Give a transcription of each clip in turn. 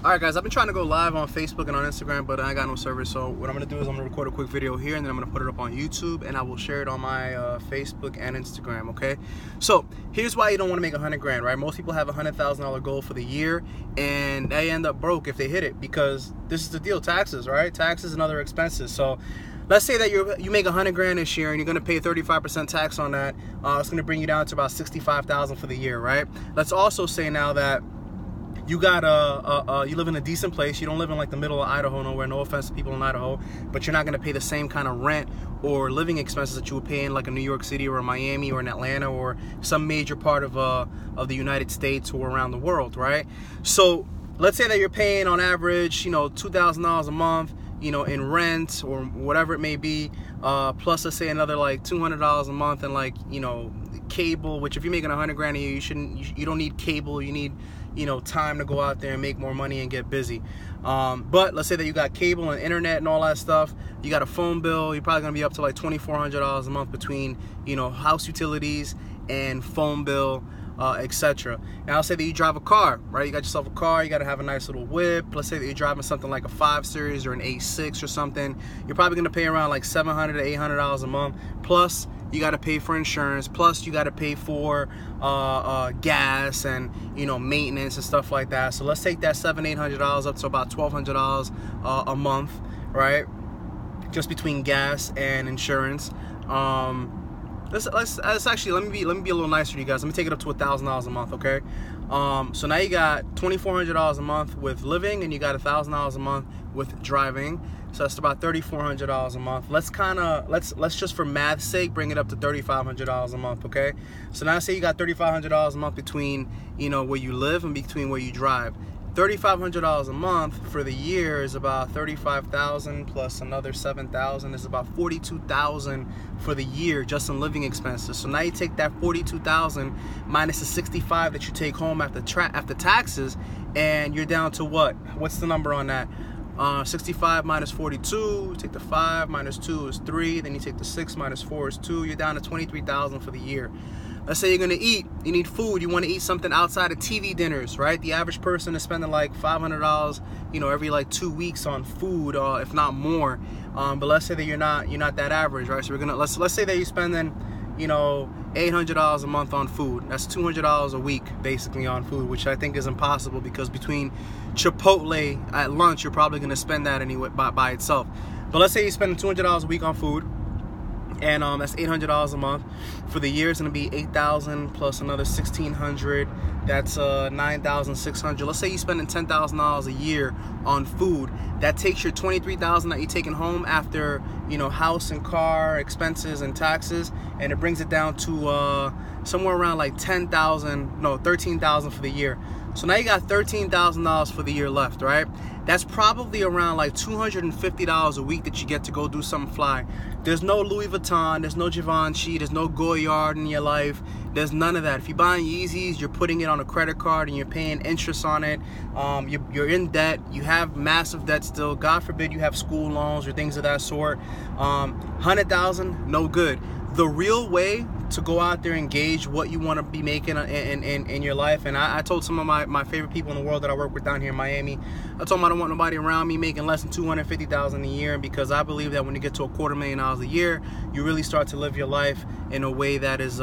Alright guys, I've been trying to go live on Facebook and on Instagram, but I got no service. So what I'm going to do is I'm going to record a quick video here, and then I'm going to put it up on YouTube, and I will share it on my Facebook and Instagram, okay? So here's why you don't want to make 100 grand, right? Most people have a $100,000 goal for the year, and they end up broke if they hit it, because this is the deal: taxes, right? Taxes and other expenses. So let's say that you make 100 grand this year, and you're going to pay 35% tax on that. It's going to bring you down to about 65,000 for the year, right? Let's also say now that you got you live in a decent place. You don't live in like the middle of Idaho nowhere. No offense to people in Idaho, but you're not going to pay the same kind of rent or living expenses that you would pay in like a New York City or Miami or in Atlanta or some major part of the United States or around the world, right? So let's say that you're paying on average, $2,000 a month, in rent or whatever it may be, plus let's say another like $200 a month and like, cable, which if you're making 100 grand a year, you don't need cable. You need, time to go out there and make more money and get busy. But let's say that you got cable and internet and all that stuff. You got a phone bill. You're probably gonna be up to like $2,400 a month between, house utilities and phone bill, etc. And I'll say that you drive a car, right? You got yourself a car, you got to have a nice little whip. Let's say that you're driving something like a 5 Series or an A6 or something. You're probably going to pay around like $700 to $800 a month. Plus, you got to pay for insurance. Plus, you got to pay for gas and maintenance and stuff like that. So let's take that $700-800 up to about $1,200 a month, right? Just between gas and insurance. Let's actually let me be a little nicer to you guys. Let me take it up to $1,000 a month, okay? So now you got $2,400 a month with living, and you got $1,000 a month with driving. So that's about $3,400 a month. Let's just for math's sake bring it up to $3,500 a month, okay? So now say you got $3,500 a month between where you live and between where you drive. $3,500 a month for the year is about $35,000 plus another $7,000 is about $42,000 for the year just in living expenses. So now you take that $42,000 minus the $65,000 that you take home after taxes, and you're down to what? What's the number on that? 65 minus 42, take the 5 minus 2 is 3, then you take the 6 minus 4 is 2, you're down to $23,000 for the year. Let's say you're gonna eat, you need food, you wanna eat something outside of TV dinners, right? The average person is spending like $500, every like 2 weeks on food, if not more. But let's say that you're not that average, right? So we're gonna, let's say that you're spending, $800 a month on food. That's $200 a week basically on food, which I think is impossible, because between Chipotle at lunch, you're probably gonna spend that anyway by itself. But let's say you're spending $200 a week on food, and that's $800 a month. For the year, it's gonna be $8,000 plus another $1,600. That's $9,600. Let's say you're spending $10,000 a year on food. That takes your $23,000 that you're taking home after house and car expenses and taxes, and it brings it down to somewhere around like $13,000 for the year. So now you got $13,000 for the year left, right? That's probably around like $250 a week that you get to go do something fly. There's no Louis Vuitton, there's no Givenchy, there's no Goyard in your life. There's none of that. If you're buying Yeezys, you're putting it on a credit card and you're paying interest on it. You're in debt. You have massive debt still. God forbid you have school loans or things of that sort. $100,000, no good. The real way to go out there and gauge what you want to be making in your life, and I told some of my favorite people in the world that I work with down here in Miami, I told them I don't want nobody around me making less than $250,000 a year, because I believe that when you get to $250,000 a year, you really start to live your life in a way that is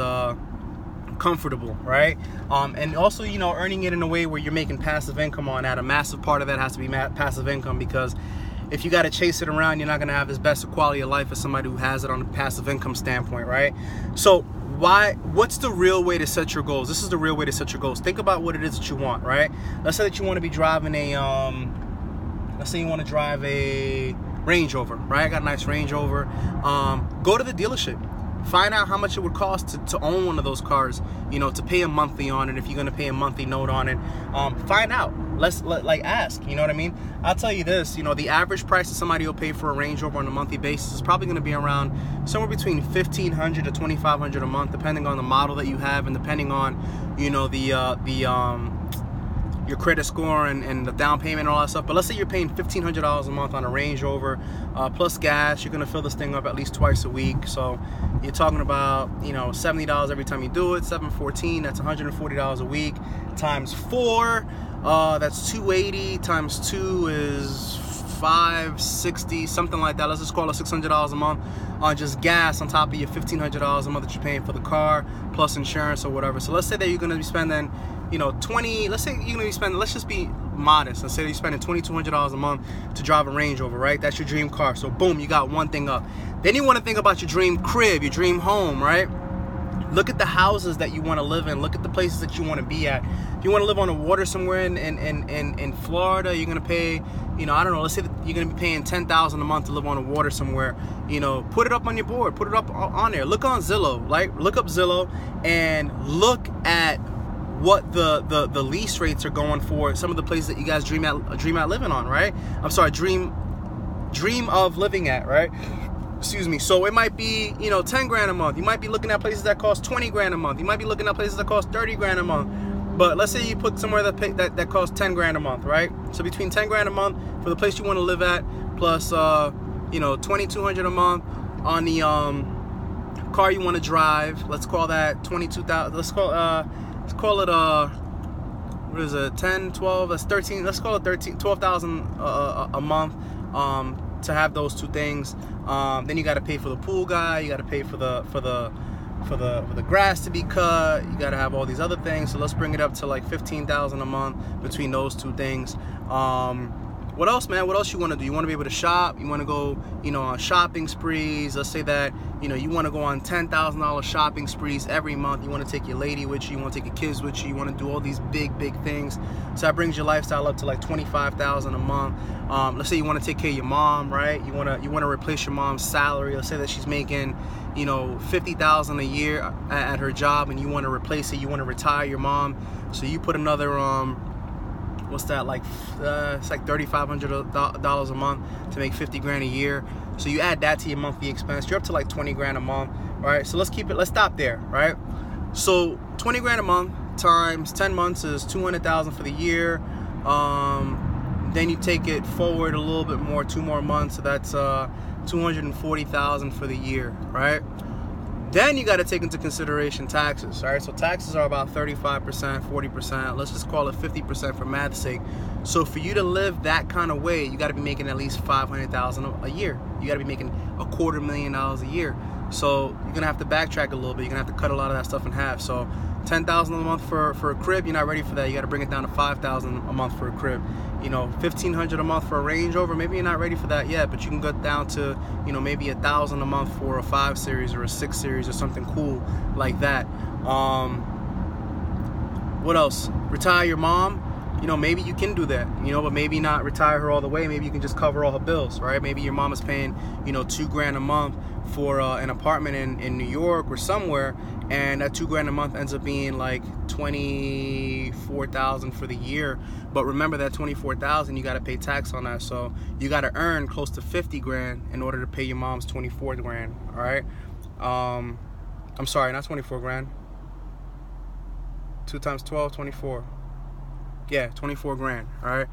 comfortable, right? And also, earning it in a way where you're making passive income on that. A massive part of that has to be passive income, because if you got to chase it around, you're not going to have as best a quality of life as somebody who has it on a passive income standpoint, right? So what's the real way to set your goals? This is the real way to set your goals. Think about what it is that you want, right? Let's say that you want to be driving let's say you want to drive a Range Rover, right? I got a nice Range Rover. Go to the dealership. Find out how much it would cost to own one of those cars, to pay a monthly on it, if you're going to pay a monthly note on it. Find out. Ask, you know what I mean? I'll tell you this, the average price that somebody will pay for a Range Rover on a monthly basis is probably going to be around somewhere between $1,500 to $2,500 a month, depending on the model that you have and depending on, your credit score and the down payment and all that stuff. But let's say you're paying $1,500 a month on a Range Rover, plus gas. You're gonna fill this thing up at least twice a week. So you're talking about $70 every time you do it. 714, that's $140 a week times 4. That's 280 times 2 is 560, something like that. Let's just call it $600 a month on just gas on top of your $1,500 a month that you're paying for the car plus insurance or whatever. So let's say that you're going to be spending, you know, let's say you're going to be spending, let's just be modest. Let's say that you're spending $2,200 a month to drive a Range Rover, right? That's your dream car. So boom, you got one thing up. Then you want to think about your dream crib, your dream home, right? Look at the houses that you want to live in. Look at the places that you want to be at. If you want to live on the water somewhere in Florida, you're going to pay, you know, I don't know, let's say that you're going to be paying $10,000 a month to live on the water somewhere. You know, put it up on your board. Put it up on there. Look on Zillow. Like, look up Zillow and look at what the lease rates are going for some of the places that you guys dream at living on, right? I'm sorry, dream of living at, right? Excuse me. So it might be, you know, 10 grand a month. You might be looking at places that cost 20 grand a month. You might be looking at places that cost 30 grand a month. But let's say you put somewhere that costs 10 grand a month, right? So between 10 grand a month for the place you want to live at, plus you know, $2,200 a month on the car you want to drive. Let's call that 22,000. Let's call it what is it? 10, 12. That's 13. Let's call it 12,000 a month. To have those two things, then you got to pay for the pool guy. You got to pay for the grass to be cut. You got to have all these other things. So let's bring it up to like 15,000 a month between those two things. What else, man? What else you want to do? You want to be able to shop. You want to go, you know, on shopping sprees. Let's say that, you know, you want to go on $10,000 shopping sprees every month. You want to take your lady with you. You want to take your kids with you. You want to do all these big things. So that brings your lifestyle up to like $25,000 a month. Let's say you want to take care of your mom, right? You want to replace your mom's salary. Let's say that she's making, you know, $50,000 a year at her job, and you want to replace it. You want to retire your mom. So you put another what's that, like it's like $3,500 a month to make 50 grand a year. So you add that to your monthly expense, you're up to like 20 grand a month. All right, so let's stop there, right? So 20 grand a month times 10 months is 200,000 for the year. Then you take it forward a little bit more, 2 more months, so that's 240,000 for the year, right? Then you got to take into consideration taxes, all right? So taxes are about 35%, 40%. Let's just call it 50% for math's sake. So for you to live that kind of way, you got to be making at least $500,000 a year. You got to be making $250,000 a year. So you're gonna have to backtrack a little bit. You're gonna have to cut a lot of that stuff in half. So $10,000 a month for a crib, you're not ready for that. You got to bring it down to $5,000 a month for a crib. You know, $1,500 a month for a Range Rover, maybe you're not ready for that yet, but you can get down to, you know, maybe $1,000 a month for a 5 Series or a 6 Series or something cool like that. What else? Retire your mom. You know, maybe you can do that, you know, but maybe not retire her all the way. Maybe you can just cover all her bills, right? Maybe your mom is paying, you know, $2 grand a month for an apartment in New York or somewhere, and that $2 grand a month ends up being like $24,000 for the year. But remember that $24,000, you got to pay tax on that, so you got to earn close to 50 grand in order to pay your mom's 24 grand. All right, I'm sorry, not 24 grand. 2 times 12, 24. Yeah, 24 grand. All right,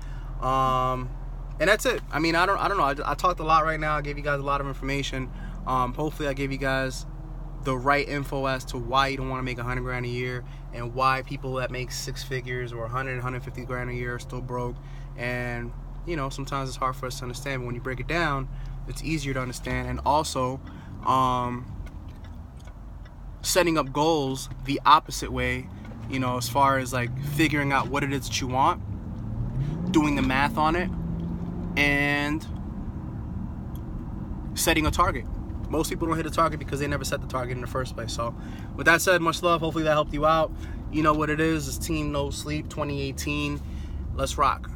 and that's it. I mean, I don't know. I talked a lot right now. I gave you guys a lot of information. Hopefully I gave you guys the right info as to why you don't want to make 100 grand a year, and why people that make 6 figures or 100, 150 grand a year are still broke. And, you know, sometimes it's hard for us to understand, but when you break it down, it's easier to understand. And also, setting up goals the opposite way, you know, as far as like figuring out what it is that you want, doing the math on it, and setting a target. Most people don't hit a target because they never set the target in the first place. So with that said, much love. Hopefully that helped you out. You know what it is. It's Team No Sleep 2018. Let's rock.